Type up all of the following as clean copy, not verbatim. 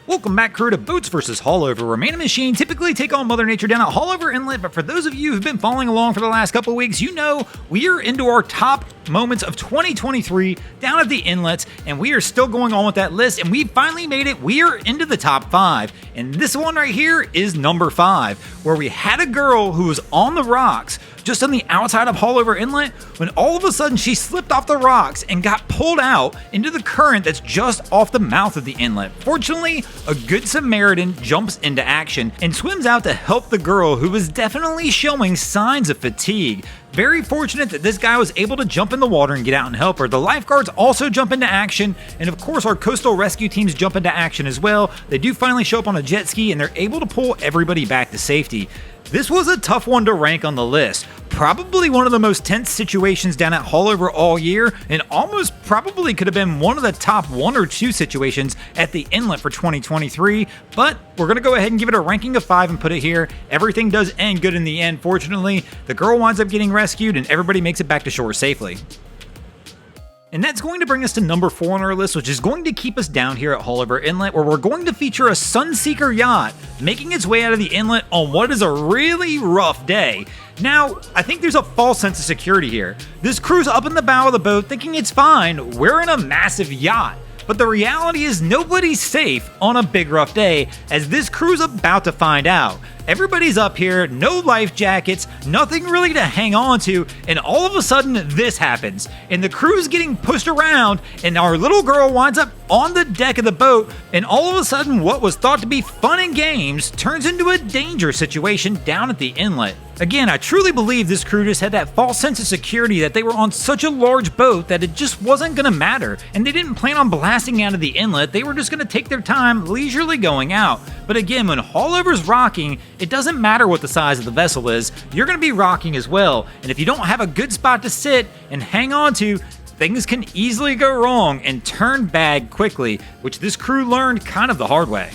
Welcome back, crew, to Boats vs. Haulover, where man and machine typically take on Mother Nature down at Haulover Inlet, but for those of you who've been following along for the last couple of weeks, you know we are into our top moments of 2023 down at the inlets, and we are still going on with that list, and we finally made it. We are into the top 5, and this one right here is number 5, where we had a girl who was on the rocks just on the outside of Haulover Inlet, when all of a sudden she slipped off the rocks and got pulled out into the current that's just off the mouth of the inlet. Fortunately, a good Samaritan jumps into action and swims out to help the girl, who was definitely showing signs of fatigue. Very fortunate that this guy was able to jump in the water and get out and help her. The lifeguards also jump into action, and of course our coastal rescue teams jump into action as well. They do finally show up on a jet ski, and they're able to pull everybody back to safety. This was a tough one to rank on the list. Probably one of the most tense situations down at Haulover all year, and almost probably could have been one of the top 1 or 2 situations at the inlet for 2023, but we're going to go ahead and give it a ranking of 5 and put it here. Everything does end good in the end, fortunately. The girl winds up getting rescued, and everybody makes it back to shore safely. And that's going to bring us to number 4 on our list, which is going to keep us down here at Haulover Inlet, where we're going to feature a Sunseeker yacht making its way out of the inlet on what is a really rough day. Now, I think there's a false sense of security here. This crew's up in the bow of the boat thinking it's fine, we're in a massive yacht. But the reality is nobody's safe on a big rough day, as this crew's about to find out. Everybody's up here, no life jackets, nothing really to hang on to, and all of a sudden this happens. And the crew's getting pushed around, and our little girl winds up on the deck of the boat, and all of a sudden what was thought to be fun and games turns into a danger situation down at the inlet. Again, I truly believe this crew just had that false sense of security that they were on such a large boat that it just wasn't going to matter, and they didn't plan on blasting out of the inlet. They were just going to take their time leisurely going out. But again, when Haulover's rocking, it doesn't matter what the size of the vessel is, you're going to be rocking as well, and if you don't have a good spot to sit and hang on to, things can easily go wrong and turn bad quickly, which this crew learned kind of the hard way.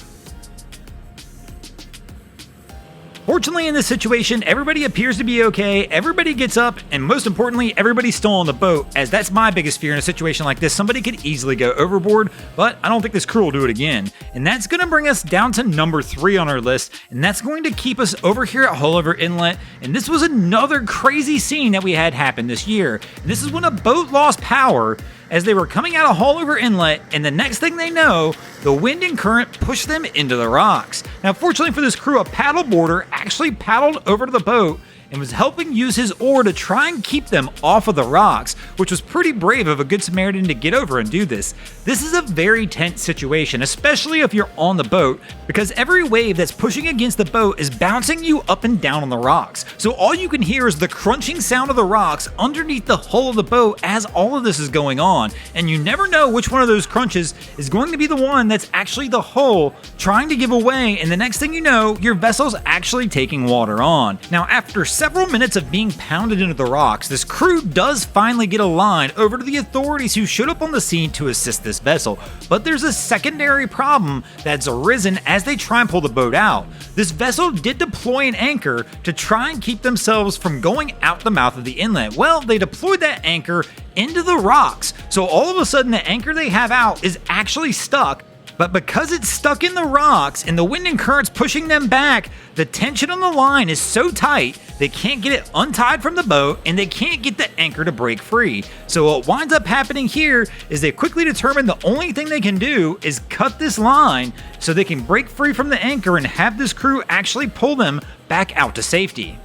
Fortunately, in this situation, everybody appears to be okay, everybody gets up, and most importantly, everybody's still on the boat, as that's my biggest fear in a situation like this. Somebody could easily go overboard, but I don't think this crew will do it again. And that's going to bring us down to number 3 on our list, and that's going to keep us over here at Haulover Inlet. And this was another crazy scene that we had happen this year. And this is when a boat lost power as they were coming out of Haulover Inlet, and the next thing they know, the wind and current pushed them into the rocks. Now, fortunately for this crew, a paddleboarder actually paddled over to the boat and was helping use his oar to try and keep them off of the rocks, which was pretty brave of a good Samaritan to get over and do this. This is a very tense situation, especially if you're on the boat, because every wave that's pushing against the boat is bouncing you up and down on the rocks. So all you can hear is the crunching sound of the rocks underneath the hull of the boat as all of this is going on, and you never know which one of those crunches is going to be the one that's actually the hull trying to give away, and the next thing you know, your vessel's actually taking water on. Now, after several minutes of being pounded into the rocks, this crew does finally get a line over to the authorities, who showed up on the scene to assist this vessel. But there's a secondary problem that's arisen as they try and pull the boat out. This vessel did deploy an anchor to try and keep themselves from going out the mouth of the inlet. Well, they deployed that anchor into the rocks, so all of a sudden the anchor they have out is actually stuck. But because it's stuck in the rocks and the wind and currents pushing them back, the tension on the line is so tight they can't get it untied from the boat, and they can't get the anchor to break free. So what winds up happening here is they quickly determine the only thing they can do is cut this line so they can break free from the anchor and have this crew actually pull them back out to safety.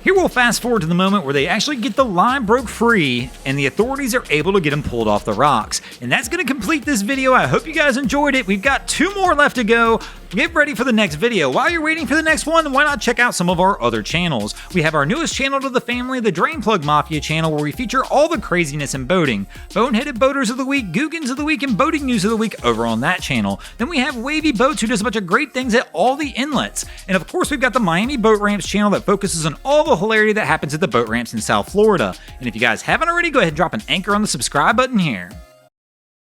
Here we'll fast forward to the moment where they actually get the line broke free and the authorities are able to get them pulled off the rocks. And that's going to complete this video. I hope you guys enjoyed it. We've got 2 more left to go. Get ready for the next video. While you're waiting for the next one, why not check out some of our other channels? We have our newest channel to the family, the Drain Plug Mafia channel, where we feature all the craziness in boating. Boneheaded Boaters of the Week, Googans of the Week, and Boating News of the Week over on that channel. Then we have Wavy Boats, who does a bunch of great things at all the inlets. And of course, we've got the Miami Boat Ramps channel that focuses on all the hilarity that happens at the boat ramps in South Florida. And if you guys haven't already, go ahead and drop an anchor on the subscribe button here.